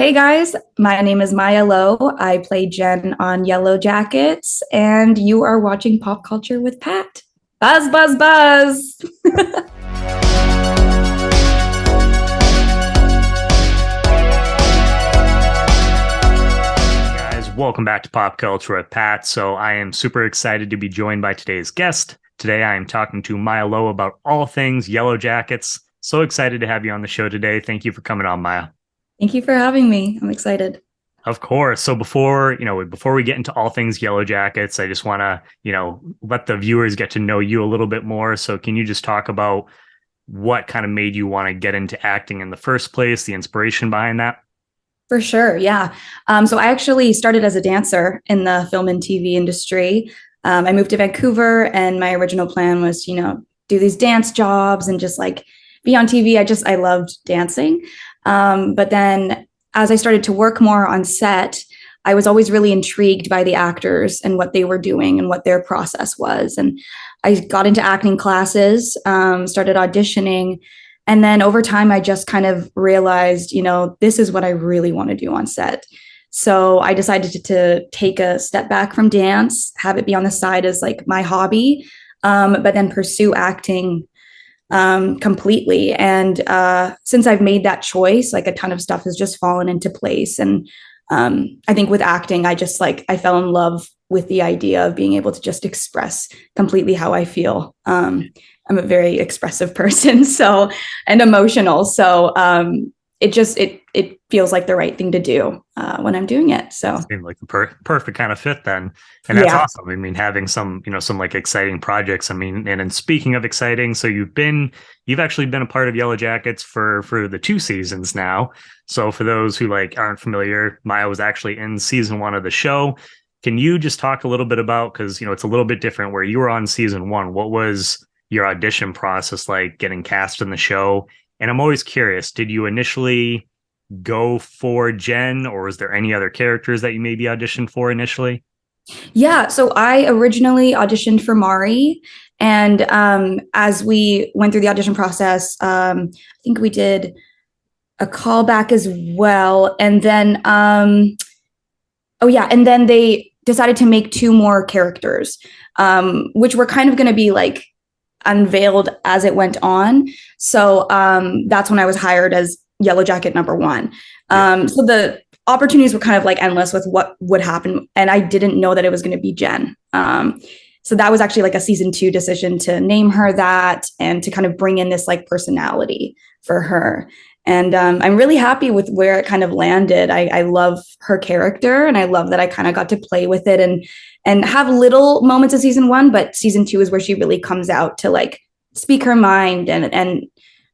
Hey guys, my name is Mya Lowe. I play Jen on Yellowjackets, and you are watching Pop Culture with Pat. Buzz, buzz, buzz. Guys, welcome back to Pop Culture with Pat. So I am super excited to be joined by today's guest. Today I am talking to Mya Lowe about all things Yellowjackets. So excited to have you on the show today. Thank you for coming on, Mya. Thank you for having me. I'm excited. Of course. So before we get into all things Yellowjackets, I just want to, let the viewers get to know you a little bit more. So can you just talk about what kind of made you want to get into acting in the first place, the inspiration behind that? For sure, yeah. So I actually started as a dancer in the film and TV industry. I moved to Vancouver, and my original plan was, do these dance jobs and just like be on TV. I loved dancing. But then as I started to work more on set, I was always really intrigued by the actors and what they were doing and what their process was. And I got into acting classes, started auditioning. And then over time, I just kind of realized, this is what I really want to do on set. So I decided to take a step back from dance, have it be on the side as like my hobby, but then pursue acting completely. And since I've made that choice, like a ton of stuff has just fallen into place. And I think with acting, I fell in love with the idea of being able to just express completely how I feel. I'm a very expressive person, and emotional. So it feels like the right thing to do when I'm doing it. So it seemed like the perfect kind of fit then. And that's awesome. I mean, having some like exciting projects. I mean, and speaking of exciting, so you've actually been a part of Yellowjackets for the 2 seasons now. So for those who aren't familiar, Mya was actually in season 1 of the show. Can you just talk a little bit about, because it's a little bit different where you were on season 1, what was your audition process like getting cast in the show? And I'm always curious, did you initially go for Jen, or was there any other characters that you maybe auditioned for initially? Yeah, so I originally auditioned for Mari, and as we went through the audition process, I think we did a callback as well, and then and then they decided to make 2 more characters, which were kind of going to be like unveiled as it went on. So that's when I was hired as Yellowjacket #1. So the opportunities were kind of like endless with what would happen. And I didn't know that it was going to be Jen. So that was actually like a season 2 decision to name her that and to kind of bring in this like personality for her. And I'm really happy with where it kind of landed. I love her character, and I love that I kind of got to play with it and have little moments of season 1, but season 2 is where she really comes out to like speak her mind and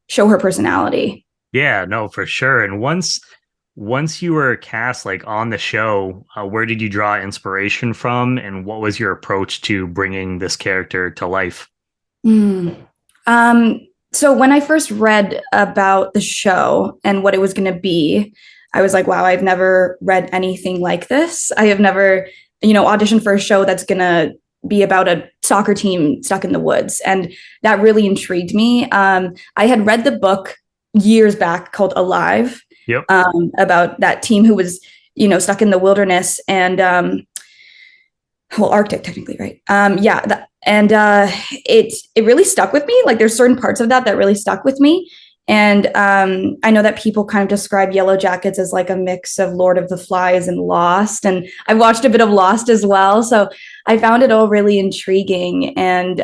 show her personality. Yeah, no, for sure. And once you were cast on the show, where did you draw inspiration from, and what was your approach to bringing this character to life? So when I first read about the show and what it was going to be, I was like, wow, I've never read anything like this. I have never, auditioned for a show that's going to be about a soccer team stuck in the woods. And that really intrigued me. I had read the book years back called Alive. Yep. About that team who was, stuck in the wilderness and, Arctic technically, right? It really stuck with me. Like there's certain parts of that really stuck with me. And I know that people kind of describe Yellowjackets as like a mix of Lord of the Flies and Lost. And I watched a bit of Lost as well. So I found it all really intriguing. And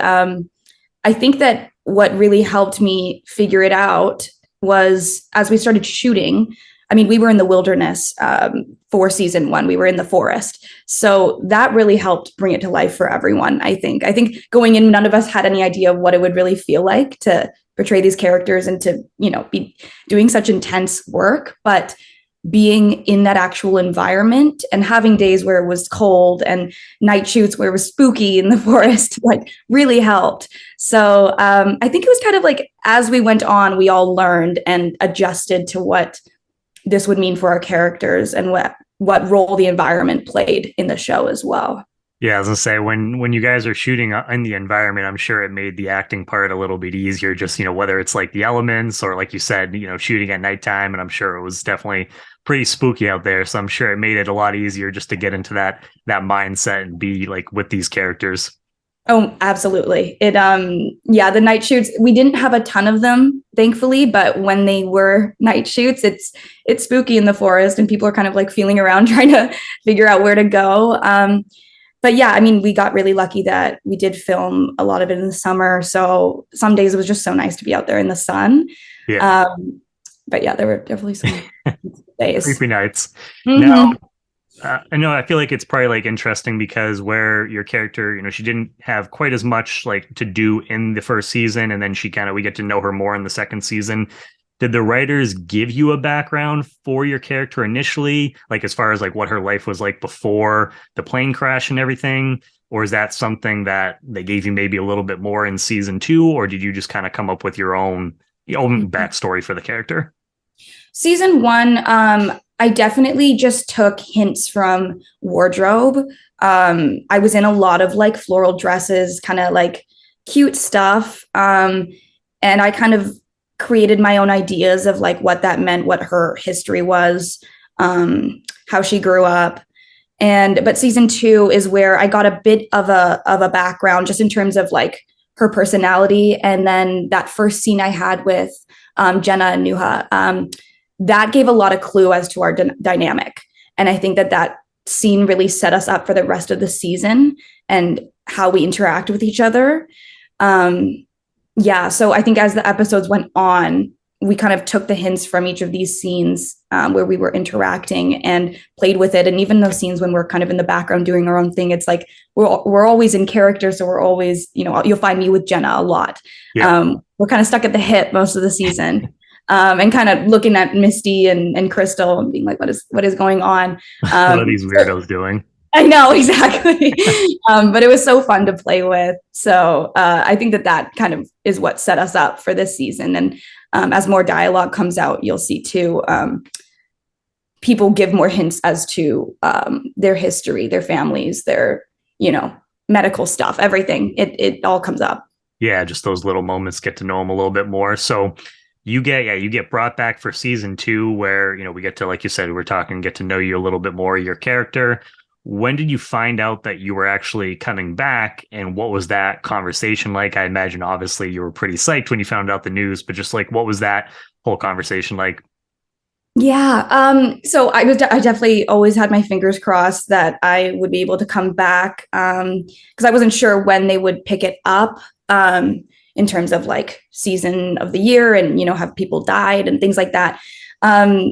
I think that what really helped me figure it out was as we started shooting. I mean, we were in the wilderness for season 1. We were in the forest. So that really helped bring it to life for everyone, I think. I think going in, none of us had any idea of what it would really feel like to portray these characters and to, be doing such intense work. But being in that actual environment and having days where it was cold and night shoots where it was spooky in the forest, really helped. So I think it was kind of like as we went on, we all learned and adjusted to what this would mean for our characters and what role the environment played in the show as well. Yeah, I was gonna say when you guys are shooting in the environment, I'm sure it made the acting part a little bit easier. Just whether it's like the elements or like you said, shooting at nighttime, and I'm sure it was definitely pretty spooky out there. So I'm sure it made it a lot easier just to get into that mindset and be like with these characters. Oh, absolutely. The night shoots, we didn't have a ton of them, thankfully, but when they were night shoots, it's spooky in the forest and people are kind of like feeling around trying to figure out where to go. But yeah, I mean, we got really lucky that we did film a lot of it in the summer. So some days it was just so nice to be out there in the sun. Yeah. But yeah, there were definitely some days. Creepy nights. Mm-hmm. Now, I know I feel like it's probably like interesting because where your character, she didn't have quite as much like to do in the first season, and then we get to know her more in the second season. Did the writers give you a background for your character initially, like as far as like what her life was like before the plane crash and everything? Or is that something that they gave you maybe a little bit more in season 2, or did you just kind of come up with your own backstory for the character? Season 1, I definitely just took hints from wardrobe. I was in a lot of like floral dresses, kind of like cute stuff. And I kind of created my own ideas of like what that meant, what her history was, how she grew up. But season 2 is where I got a bit of a background just in terms of like her personality. And then that first scene I had with Jenna and Nuha, that gave a lot of clue as to our dynamic. And I think that scene really set us up for the rest of the season and how we interact with each other. So I think as the episodes went on, we kind of took the hints from each of these scenes where we were interacting and played with it. And even those scenes when we're kind of in the background doing our own thing, it's like we're always in character. So we're always, you'll find me with Jenna a lot. Yeah. We're kind of stuck at the hip most of the season. And kind of looking at Misty and Crystal and being like, what is going on? What are these weirdos doing? I know, exactly. But it was so fun to play with. So I think that kind of is what set us up for this season. And as more dialogue comes out, you'll see too, people give more hints as to their history, their families, their, medical stuff, everything. It all comes up. Yeah, just those little moments, get to know them a little bit more. So you get brought back for season 2 where, we get to, like you said, get to know you a little bit more, your character. When did you find out that you were actually coming back, and what was that conversation like? I imagine obviously you were pretty psyched when you found out the news, but just like, what was that whole conversation like? Yeah. So I definitely always had my fingers crossed that I would be able to come back. Cause I wasn't sure when they would pick it up. In terms of like season of the year and, have people died and things like that.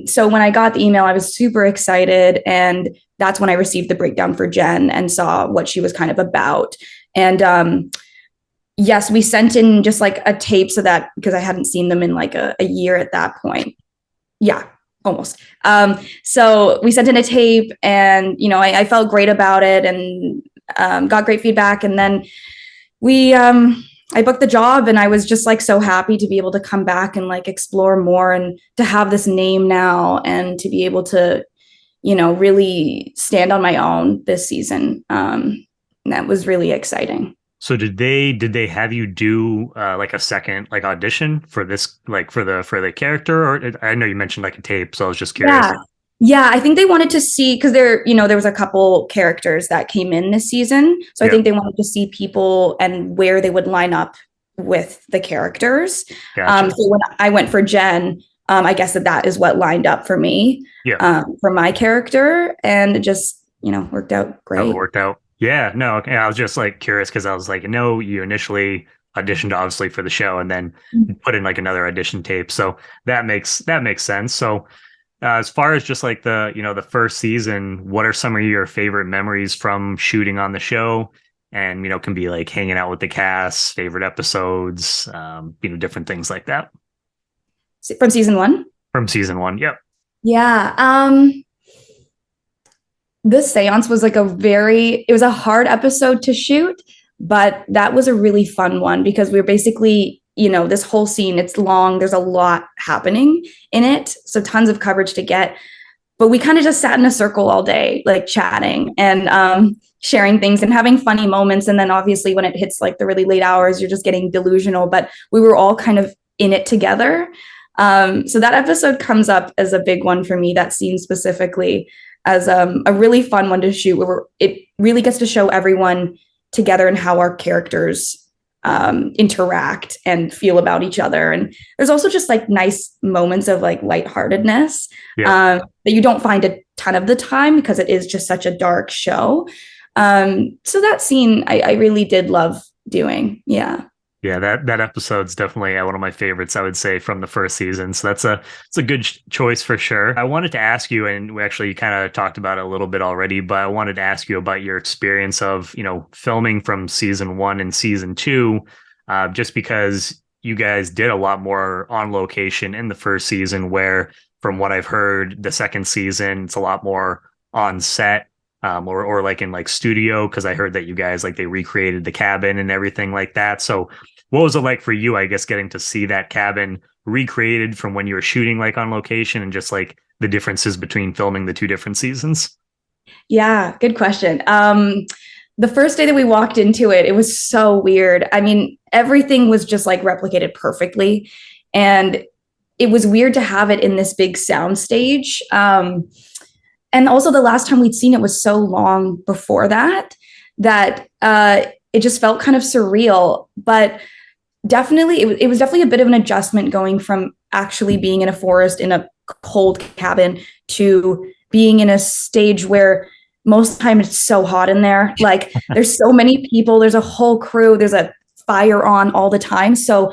So when I got the email, I was super excited. And that's when I received the breakdown for Jen and saw what she was kind of about. And yes, we sent in just like a tape so that, because I hadn't seen them in like a year at that point. Yeah, almost. So we sent in a tape and, I felt great about it and got great feedback. And then I booked the job and I was just like so happy to be able to come back and like explore more and to have this name now and to be able to, really stand on my own this season. That was really exciting. So did they have you do like a second like audition for this, like for the character? Or I know you mentioned like a tape, so I was just curious. Yeah, I think they wanted to see, because there was a couple characters that came in this season. So I think they wanted to see people and where they would line up with the characters. Gotcha. So when I went for Jen, I guess that is what lined up for me, for my character. And it just, worked out great. It worked out. Yeah, no, okay. I was just like curious because I was like, you initially auditioned obviously for the show and then put in like another audition tape. So that makes sense. So as far as just like the first season, what are some of your favorite memories from shooting on the show? And, can be like hanging out with the cast, favorite episodes, different things like that. From season 1? From season 1, yep. Yeah. The seance was like it was a hard episode to shoot, but that was a really fun one because we were basically, this whole scene, it's long, there's a lot happening in it. So tons of coverage to get, but we kind of just sat in a circle all day, like chatting and sharing things and having funny moments. And then obviously when it hits like the really late hours, you're just getting delusional, but we were all kind of in it together. So that episode comes up as a big one for me, that scene specifically, as a really fun one to shoot, where it really gets to show everyone together and how our characters interact and feel about each other. And there's also just like nice moments of like lightheartedness that you don't find a ton of the time because it is just such a dark show. So that scene I really did love doing. Yeah. Yeah, that episode's definitely one of my favorites, I would say, from the first season. So it's a good choice for sure. I wanted to ask you, and we actually kind of talked about it a little bit already, but I wanted to ask you about your experience of, filming from season 1 and season 2, just because you guys did a lot more on location in the first season, where from what I've heard, the second season, it's a lot more on set. Or like in like studio, because I heard that you guys like they recreated the cabin and everything like that. So what was it like for you, I guess, getting to see that cabin recreated from when you were shooting like on location, and just like the differences between filming the two different seasons? Yeah, good question. The first day that we walked into it, it was so weird. I mean, everything was just like replicated perfectly. And it was weird to have it in this big sound stage. And also the last time we'd seen it was so long before that it just felt kind of surreal. But definitely, it was definitely a bit of an adjustment going from actually being in a forest in a cold cabin to being in a stage where most of the time it's so hot in there. Like there's so many people, there's a whole crew, there's a fire on all the time. So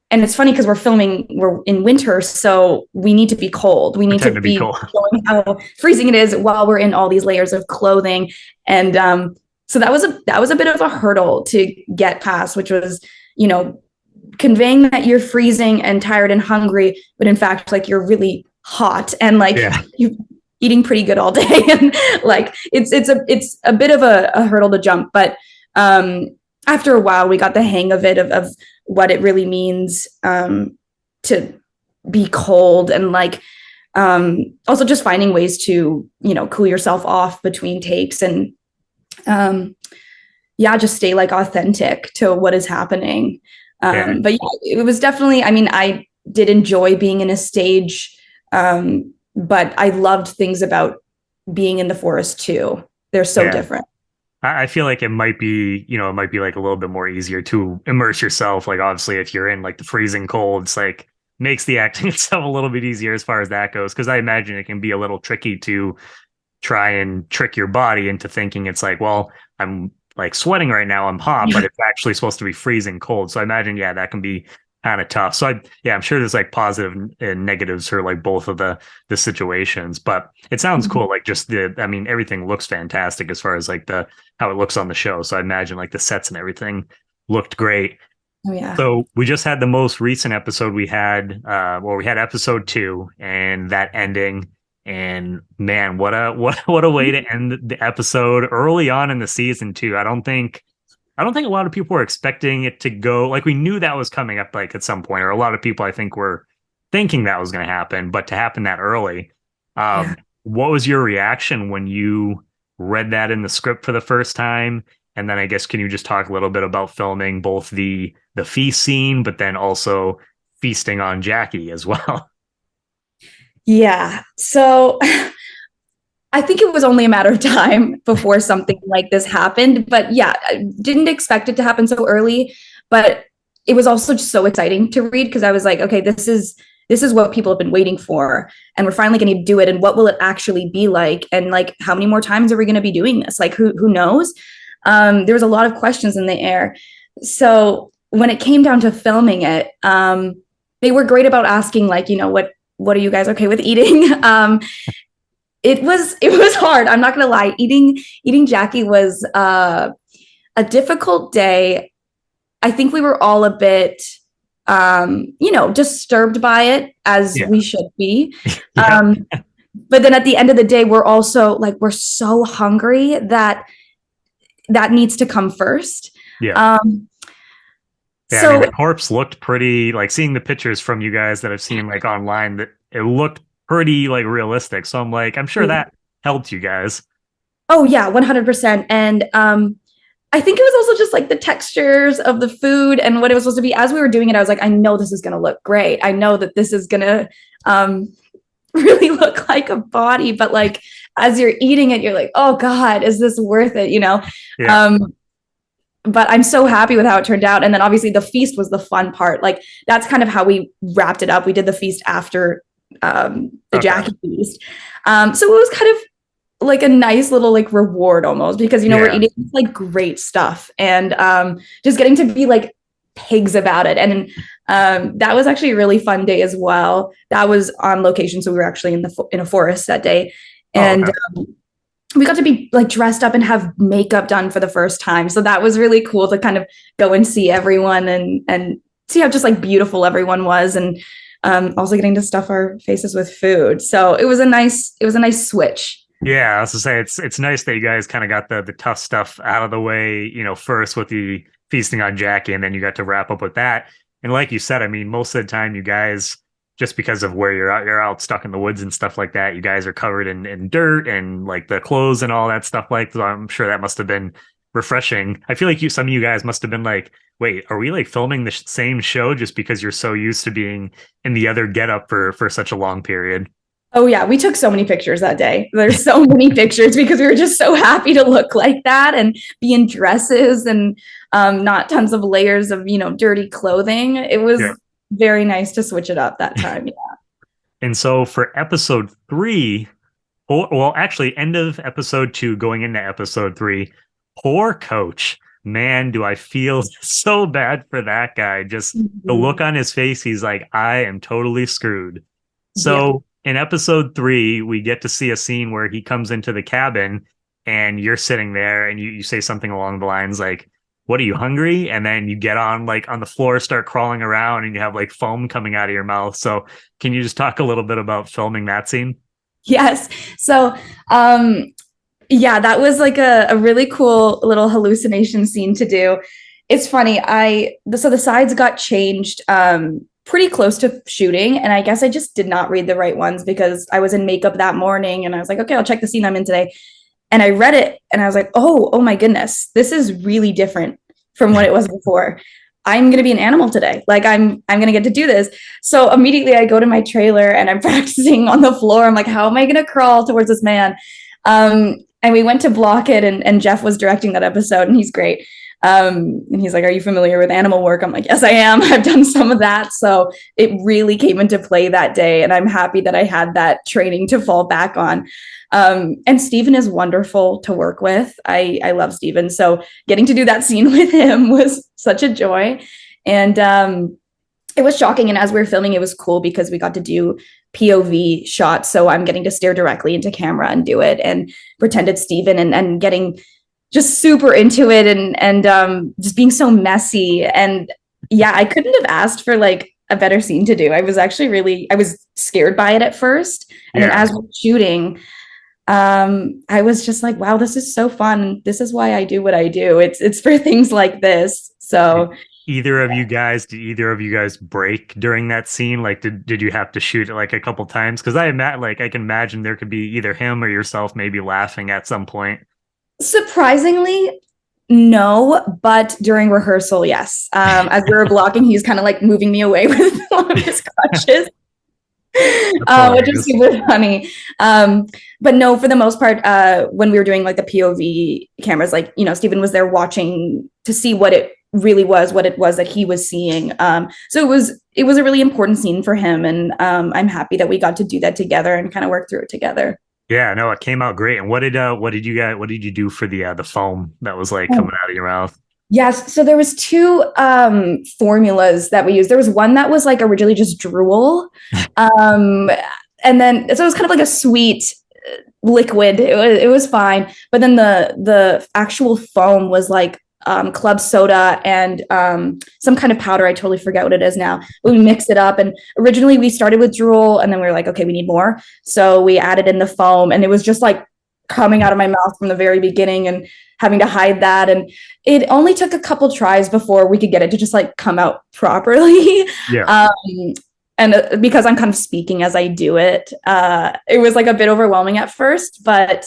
and it's funny because we're in winter, so we need to be cold. We need to be showing how freezing it is while we're in all these layers of clothing. And so that was a bit of a hurdle to get past, which was, conveying that you're freezing and tired and hungry, but in fact, like you're really hot and like you're eating pretty good all day. And like it's a bit of a hurdle to jump. But after a while, we got the hang of it, of what it really means to be cold, and like also just finding ways to cool yourself off between takes, and just stay like authentic to what is happening. But yeah, it was definitely, I mean, I did enjoy being in a stage, but I loved things about being in the forest too. They're so different. I feel like it might be like a little bit more easier to immerse yourself. Like obviously if you're in like the freezing cold, it's like makes the acting itself a little bit easier as far as that goes. Cause I imagine it can be a little tricky to try and trick your body into thinking it's like, well, I'm like sweating right now, I'm hot, but it's actually supposed to be freezing cold. So I imagine, that can be kind of tough. So I'm sure there's like positive and negatives for like both of the situations, but it sounds cool. Like just everything looks fantastic as far as like how it looks on the show. So I imagine like the sets and everything looked great. Oh yeah. So we just had the most recent episode we had, we had episode 2 and that ending, and man, what a way to end the episode early on in the season too. I don't think a lot of people were expecting it to go, like we knew that was coming up like at some point, or a lot of people I think were thinking that was going to happen, but to happen that early. What was your reaction when you read that in the script for the first time? And then I guess, can you just talk a little bit about filming both the feast scene, but then also feasting on Jackie as well? Yeah. So I think it was only a matter of time before something like this happened. But yeah, I didn't expect it to happen so early. But it was also just so exciting to read, because I was like, okay, this is what people have been waiting for. And we're finally going to do it. And what will it actually be like? And like, how many more times are we going to be doing this? Like, who knows? There was a lot of questions in the air. So when it came down to filming it, they were great about asking, like, what are you guys okay with eating? It was hard. I'm not going to lie. Eating Jackie was a difficult day. I think we were all a bit, disturbed by it, as we should be. But then at the end of the day, we're also like, we're so hungry that needs to come first. So the corpse looked pretty, like seeing the pictures from you guys that I've seen like online, that it looked pretty like realistic. So I'm like, I'm sure that helped you guys. Oh yeah, 100%. And I think it was also just like the textures of the food and what it was supposed to be. As we were doing it, I was like, I know this is going to look great. I know that this is going to really look like a body. But like, as you're eating it, you're like, oh God, is this worth it? You know? Yeah. But I'm so happy with how it turned out. And then obviously the feast was the fun part. Like, that's kind of how we wrapped it up. We did the feast after the Jackie feast. So it was kind of like a nice little like reward almost, because we're eating like great stuff and just getting to be like pigs about it. And that was actually a really fun day as well. That was on location, so we were actually in a forest that day, and we got to be like dressed up and have makeup done for the first time. So that was really cool to kind of go and see everyone and see how just like beautiful everyone was, and also getting to stuff our faces with food. So it was a nice switch. Yeah, I was to say it's nice that you guys kind of got the tough stuff out of the way, first with the feasting on Jackie, and then you got to wrap up with that. And like you said, I mean, most of the time you guys, just because of where you're out stuck in the woods and stuff like that, you guys are covered in dirt and like the clothes and all that stuff. Like, so I'm sure that must have been refreshing. I feel like some of you guys must have been like, wait, are we like filming the same show just because you're so used to being in the other getup for such a long period? Oh yeah, we took so many pictures that day. There's so many pictures because we were just so happy to look like that and be in dresses and not tons of layers of, dirty clothing. It was very nice to switch it up that time. Yeah. And so for episode 3, well, actually end of episode 2 going into episode 3, poor Coach. Man, do I feel so bad for that guy. Just the look on his face, he's like, I am totally screwed. So in episode 3, we get to see a scene where he comes into the cabin and you're sitting there and you say something along the lines like, what, are you hungry? And then you get on the floor, start crawling around, and you have like foam coming out of your mouth. So can you just talk a little bit about filming that scene? Yes. So, that was like a really cool little hallucination scene to do. It's funny. So the sides got changed pretty close to shooting, and I guess I just did not read the right ones because I was in makeup that morning, and I was like, okay, I'll check the scene I'm in today. And I read it and I was like, oh my goodness, this is really different from what it was before. I'm going to be an animal today. Like I'm going to get to do this. So immediately I go to my trailer and I'm practicing on the floor. I'm like, how am I going to crawl towards this man? And we went to block it, and Jeff was directing that episode, and he's great. And he's like, are you familiar with animal work? I'm like, yes, I am. I've done some of that. So it really came into play that day. And I'm happy that I had that training to fall back on. And Steven is wonderful to work with. I love Steven. So getting to do that scene with him was such a joy. And it was shocking. And as we were filming, it was cool because we got to do POV shots. So I'm getting to stare directly into camera and do it and pretend it's Steven and getting just super into it and just being so messy. And yeah, I couldn't have asked for like a better scene to do. I was scared by it at first. And then as we're shooting, I was just like, wow, this is so fun. This is why I do what I do. It's for things like this. So did either of you guys break during that scene? Like, did you have to shoot it like a couple times? Because I can imagine there could be either him or yourself maybe laughing at some point. Surprisingly, no, but during rehearsal, yes. As we were blocking, he's kind of like moving me away with one of his crutches, which is super funny. But no, for the most part, when we were doing like the POV cameras, like, Steven was there watching to see what it really was, what it was that he was seeing. So it was a really important scene for him. And I'm happy that we got to do that together and kind of work through it together. Yeah, no, it came out great. And what did you do for the foam that was like coming out of your mouth? Yes, so there was 2 formulas that we used. There was one that was like originally just drool, and then so it was kind of like a sweet liquid. It was fine, but then the actual foam was like club soda and some kind of powder. I totally forget what it is now. But we mixed it up, and originally we started with drool, and then we were like, okay, we need more. So we added in the foam, and it was just like coming out of my mouth from the very beginning and having to hide that. And it only took a couple tries before we could get it to just like come out properly. Yeah. And because I'm kind of speaking as I do it, it was like a bit overwhelming at first, but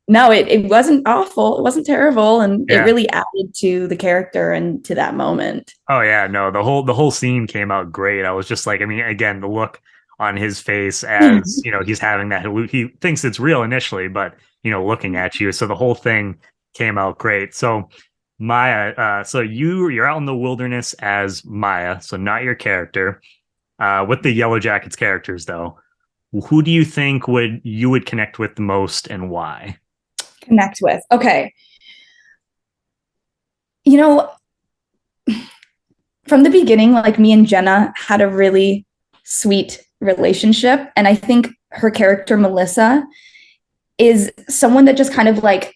No, it wasn't awful. It wasn't terrible. And it Yeah. really added to the character and to that moment. Oh yeah, no, the whole scene came out great. I was just like, I mean, again, the look on his face as, he's having that he thinks it's real initially, but looking at you. So the whole thing came out great. So Mya, so you're out in the wilderness as Mya, so not your character. With the Yellowjackets characters though, who do you think you would connect with the most and why? Connect with. Okay. You know, from the beginning, like me and Jenna had a really sweet relationship. And I think her character, Melissa, is someone that just kind of like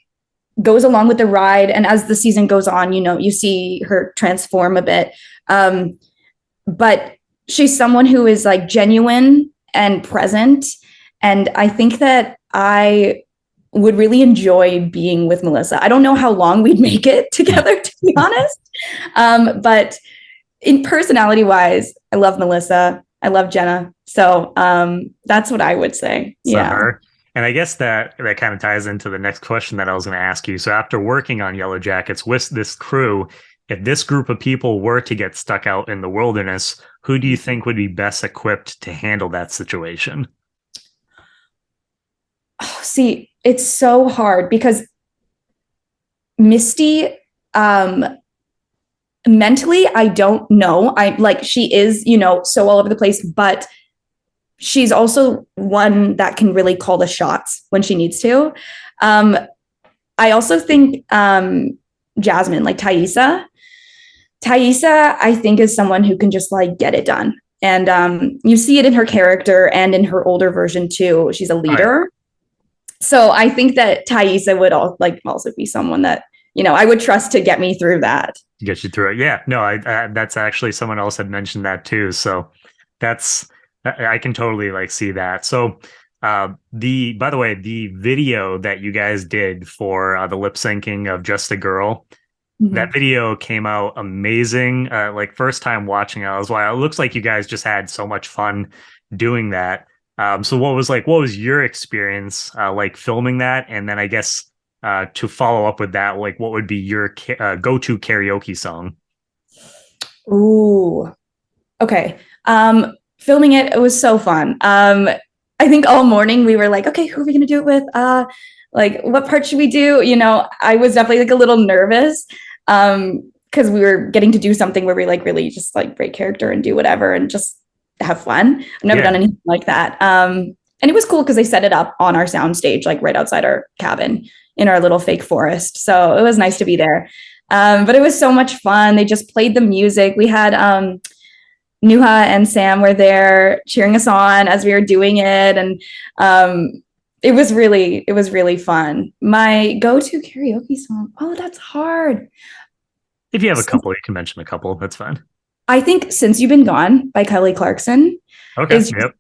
goes along with the ride. And as the season goes on, you see her transform a bit. But she's someone who is like genuine and present. And I think that I would really enjoy being with Melissa. I don't know how long we'd make it together, to be honest. But in personality wise, I love Melissa. I love Jenna. So that's what I would say. Yeah. Her. And I guess that kind of ties into the next question that I was going to ask you. So after working on Yellowjackets with this crew, if this group of people were to get stuck out in the wilderness, who do you think would be best equipped to handle that situation? Oh, see, it's so hard because Misty, mentally, I don't know. I like she is, so all over the place, but she's also one that can really call the shots when she needs to. I also think Jasmine, like Taissa, I think is someone who can just like get it done. And you see it in her character and in her older version too. She's a leader. Right. So I think that Taissa would also be someone that, I would trust to get me through that. Get you through it. Yeah, no, I that's actually someone else had mentioned that too. So I can totally like see that. So by the way, the video that you guys did for the lip syncing of Just a Girl, that video came out amazing. Like first time watching it, I was like, it looks like you guys just had so much fun doing that. So what was your experience like filming that? And then I guess to follow up with that, like what would be your go-to karaoke song? Ooh, okay. Filming it was so fun. I think all morning we were like, okay, who are we going to do it with? Like what part should we do? I was definitely like a little nervous because we were getting to do something where we like really just like break character and do whatever and just have fun. I've never done anything like that. And it was cool because they set it up on our soundstage, like right outside our cabin in our little fake forest. So it was nice to be there. But it was so much fun. They just played the music. We had Nuha and Sam were there cheering us on as we were doing it. And it was really fun. My go-to karaoke song. Oh, that's hard. If you have a couple, you can mention a couple. That's fine. I think Since You've Been Gone by Kelly Clarkson. Okay. Yep.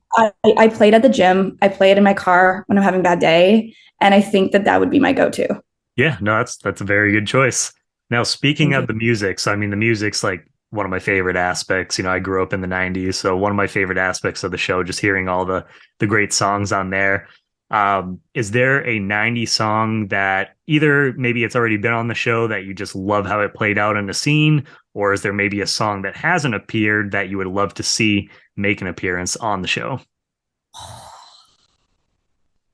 I played at the gym. I play it in my car when I'm having a bad day. And I think that would be my go-to. Yeah, no, that's a very good choice. Now, speaking of the music, so I mean, the music's like one of my favorite aspects. I grew up in the 90s, so one of my favorite aspects of the show, just hearing all the great songs on there. Is there a 90s song that either maybe it's already been on the show that you just love how it played out in the scene, or is there maybe a song that hasn't appeared that you would love to see make an appearance on the show?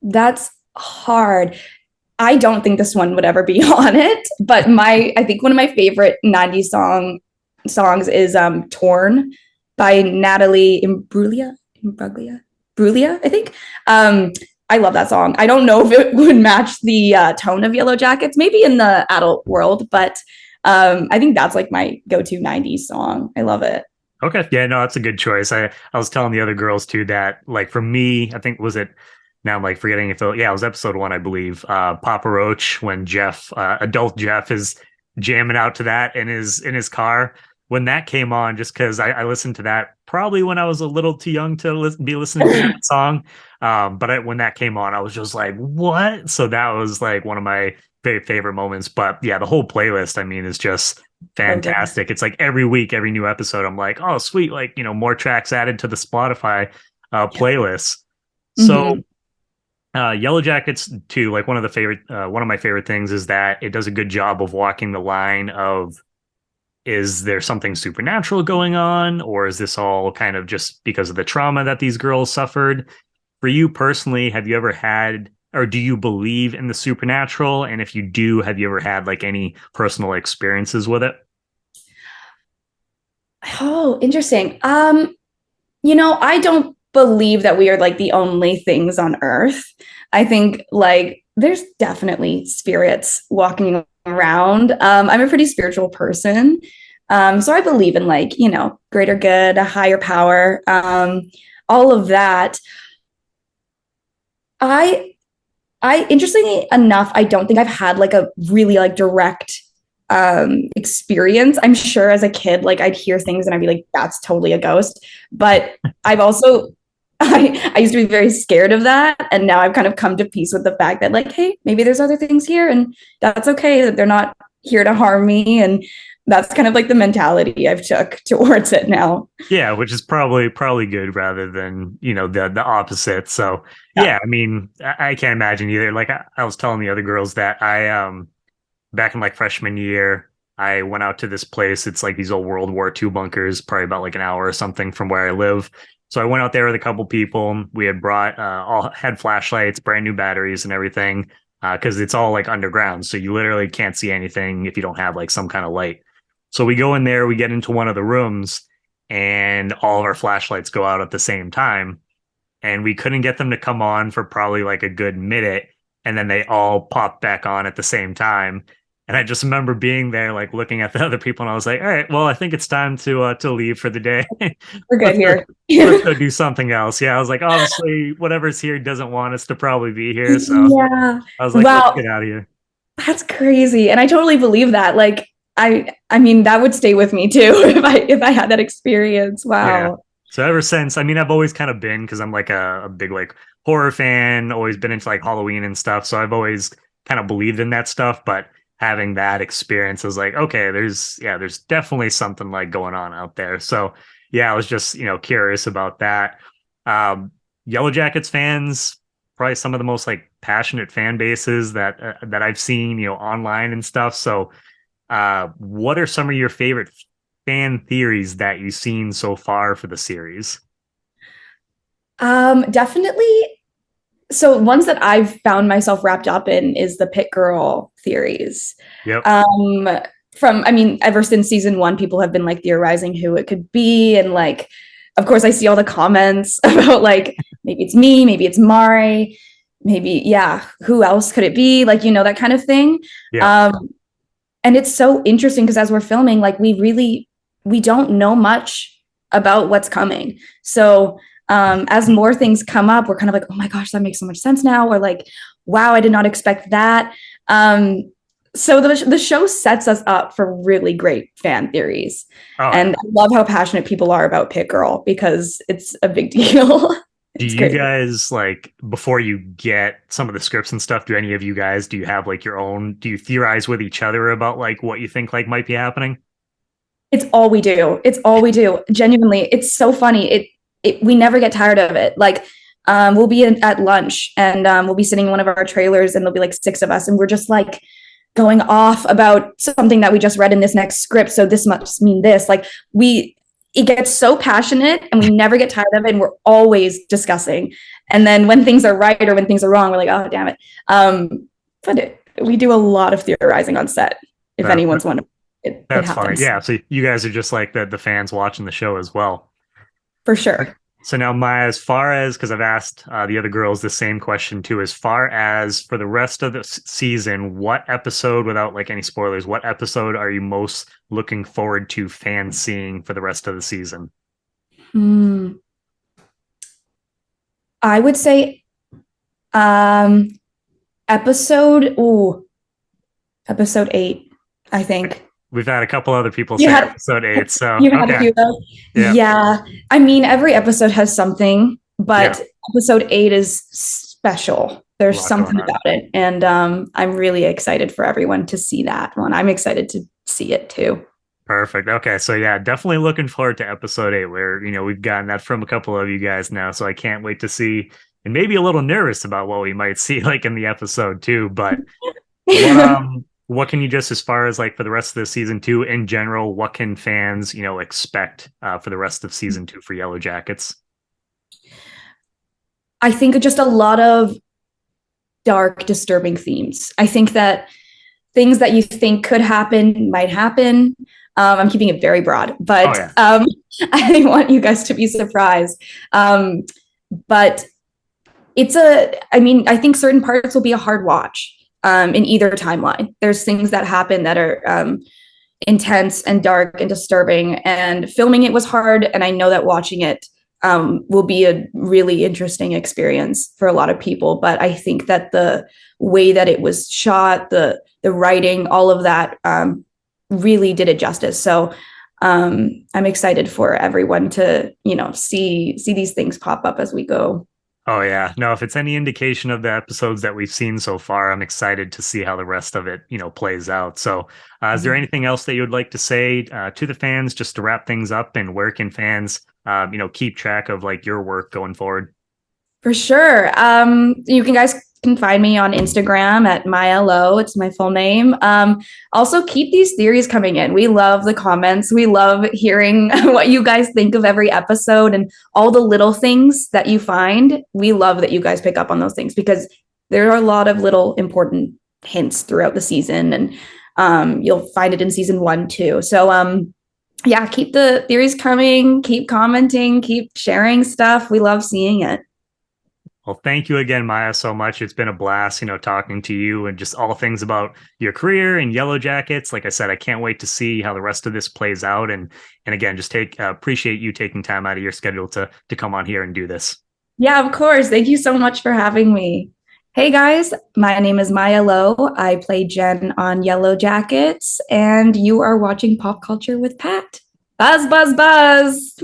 That's hard. I don't think this one would ever be on it, but I think one of my favorite 90s songs is Torn by Natalie Imbruglia, I think. I love that song. I don't know if it would match the tone of Yellowjackets, maybe in the adult world, but I think that's like my go-to 90s song. I love it. Okay. Yeah, no, that's a good choice. I was telling the other girls too that like for me, I think now I'm like forgetting if it was episode 1, I believe. Papa Roach, when adult Jeff is jamming out to that in his car. When that came on, just because I listened to that probably when I was a little too young to be listening to that song. But when that came on, I was just like, what? So that was like one of my favorite moments. But yeah, the whole playlist, I mean, is just fantastic. Okay. It's like every week, every new episode, I'm like, oh, sweet. Like, more tracks added to the Spotify playlist. So Yellowjackets too, like one of my favorite things is that it does a good job of walking the line of, is there something supernatural going on, or is this all kind of just because of the trauma that these girls suffered? For you personally, have you ever had, or do you believe in the supernatural? And if you do, have you ever had like any personal experiences with it? Oh, interesting. I don't believe that we are like the only things on Earth. I think like there's definitely spirits walking around. I'm a pretty spiritual person. So I believe in like, greater good, a higher power, all of that. I interestingly enough, I don't think I've had like a really like direct experience. I'm sure as a kid, like I'd hear things and I'd be like, that's totally a ghost. But I've also I used to be very scared of that. And now I've kind of come to peace with the fact that like, hey, maybe there's other things here and that's okay, that they're not here to harm me. And that's kind of like the mentality I've took towards it now. Yeah, which is probably good rather than, the opposite. So Yeah. yeah, I mean, I can't imagine either. Like I was telling the other girls that I back in like freshman year, I went out to this place. It's like these old World War II bunkers, probably about like an hour or something from where I live. So I went out there with a couple people. We had brought all had flashlights, brand new batteries, and everything, because it's all like underground. So you literally can't see anything if you don't have like some kind of light. So we go in there, we get into one of the rooms, and all of our flashlights go out at the same time. And we couldn't get them to come on for probably like a good minute. And then they all popped back on at the same time. And I just remember being there, like looking at the other people, and I was like, "All right, well, I think it's time to leave for the day. We're good let's go, here. let's go do something else." Yeah, I was like, obviously, whatever's here doesn't want us to probably be here, so Yeah. I was like, "Let's Wow. get out of here." That's crazy. And I totally believe that. Like I mean that would stay with me too if I had that experience. Yeah. Wow. So ever since, I mean, I've always kind of been, because I'm like a big like horror fan, always been into like Halloween and stuff. So I've always kind of believed in that stuff. But having that experience is like, okay, there's definitely something like going on out there. So yeah, I was just, curious about that. Um, Yellow Jackets fans, probably some of the most like passionate fan bases that I've seen, online and stuff. So what are some of your favorite fan theories that you've seen so far for the series? Definitely. So ones that I've found myself wrapped up in is the Pit Girl theories. Yep. Um, I mean, ever since season one, people have been like theorizing who it could be. And like, of course, I see all the comments about like, maybe it's me, maybe it's Mari, maybe, yeah, who else could it be? Like, that kind of thing. Yeah. Um, and it's so interesting because as we're filming, like we don't know much about what's coming. So as more things come up, we're kind of like, oh my gosh, that makes so much sense now. Or like, wow, I did not expect that. So the show sets us up for really great fan theories. Oh, And I love how passionate people are about Pit Girl because it's a big deal. do It's you great. guys like, before you get some of the scripts and stuff, do any of you guys, do you have like your own, do you theorize with each other about like what you think like might be happening? It's all we do. It's all we do. Genuinely, it's so funny. We never get tired of it. Like we'll be at lunch and we'll be sitting in one of our trailers and there'll be like six of us and we're just like going off about something that we just read in this next script. So this must mean this. Like it gets so passionate and we never get tired of it and we're always discussing. And then when things are right or when things are wrong, we're like, oh damn it. We do a lot of theorizing on set. If Uh, anyone's wondering, it that's funny. happens Yeah. So you guys are just like the fans watching the show as well. for sure. So now, Maya, as far as, because I've asked the other girls the same question too, as far as for the rest of the season, what episode, without like any spoilers, what episode are you most looking forward to fans seeing for the rest of the season? Hmm. I would say um episode 8, I think. We've had a couple other people You say had episode 8, so you had a okay, few of those. yeah, Yeah. I mean, every episode has something, yeah, but episode 8 is special. a There's lot going something on. about it. And I'm really excited for everyone to see that one. I'm excited to see it too. Perfect. Okay, so yeah, definitely looking forward to episode 8, where we've gotten that from a couple of you guys now, so I can't wait to see and maybe a little nervous about what we might see like in the episode too. But what can you just, as far as like for the rest of the season 2 in general, what can fans, expect for the rest of season 2 for Yellowjackets? I think just a lot of dark, disturbing themes. I think that things that you think could happen might happen. I'm keeping it very broad, but I want you guys to be surprised. But I think certain parts will be a hard watch in either timeline. There's things that happen that are intense and dark and disturbing, and filming it was hard. And I know that watching it will be a really interesting experience for a lot of people. But I think that the way that it was shot, the writing, all of that really did it justice. So I'm excited for everyone to, see these things pop up as we go. Oh yeah. No, if it's any indication of the episodes that we've seen so far, I'm excited to see how the rest of it, plays out. So is there anything else that you would like to say to the fans just to wrap things up, and where can fans, keep track of like your work going forward? For sure. You guys can find me on Instagram at Mya Lowe. It's my full name. Also, keep these theories coming in. We love the comments. We love hearing what you guys think of every episode and all the little things that you find. We love that you guys pick up on those things, because there are a lot of little important hints throughout the season, and you'll find it in season 1 too. So yeah, keep the theories coming, keep commenting, keep sharing stuff. We love seeing it. Well, thank you again, Mya, so much. It's been a blast, talking to you and just all things about your career and Yellowjackets. Like I said, I can't wait to see how the rest of this plays out. And again, just appreciate you taking time out of your schedule to come on here and do this. Yeah, of course. Thank you so much for having me. Hey guys, my name is Mya Lowe. I play Jen on Yellowjackets, and you are watching Pop Culture with Pat. Buzz, buzz, buzz.